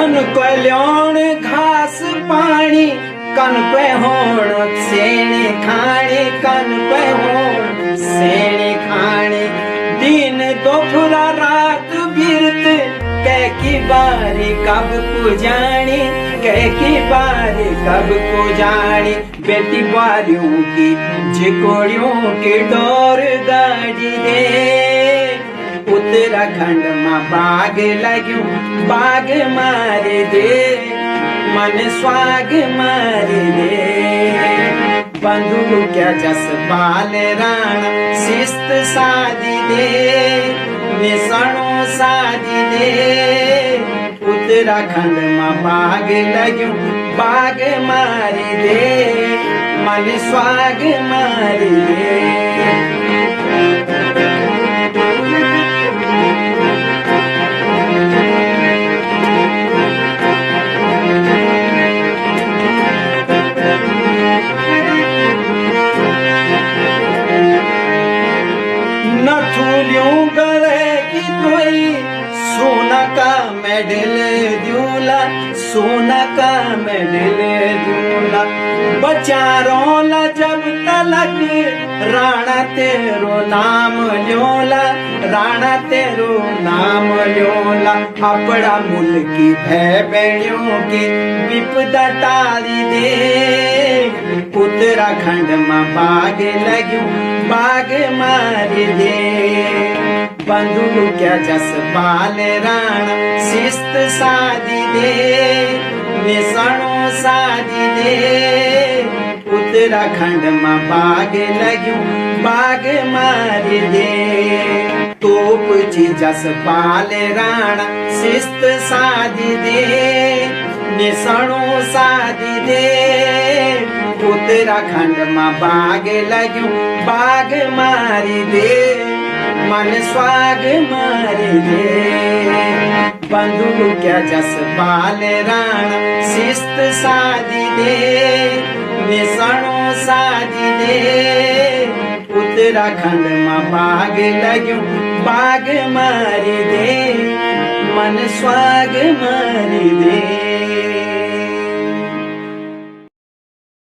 कन को ल्याण घास पानी, कन पे होण सेणी खाणी, कन पे होण सेणी खाणी। दिन दोपहरा रात बिरत कह की बारी कब को जानी, कह की बारी कब को जानी। बेटी बारियों की जिकोड़ियों के डोर गाड़ी दे, उत्तराखंड में बाग लग्यूं बाग मारे दे, मन स्वाग मारे दे। बंधु क्या जस बाल राणा शिस्त सादी दे, निसणो सादी दे। उत्तराखंड में बाग लग्यूं बाग मारे दे, मन स्वाग मारे दे। नथुलियों गले की धोई, सोना का मेडल दूल्हा, सोना का मेडल दूल्हा। बचारों ला जब तलक राणा तेरो नाम ल्योला, राणा तेरो नाम ल्योला। अपना मुल्की भय बेड़ियों की विपदा टाली दे, उत्तराखंड में बाग लग्यूं बाग मारी दे। बंधु क्या जस बाल राणा शिस्त सादी दे, निसणो सादी दे। उत्तराखंड में बाग लग्यूं बाग मारी दे। तोप ची जस बाल राणा शिस्त सादी दे, निसणो सादी दे। उत्तराखंड में बाग लग्यूं बाग मारी दे, मन स्वाग मारी दे। बंधु क्या जस बाल राणा शिस्त सादी दे, निसणो सादी दे। उत्तराखंड में बाग लग्यूं बाग मारी दे, मन स्वाग मारी दे।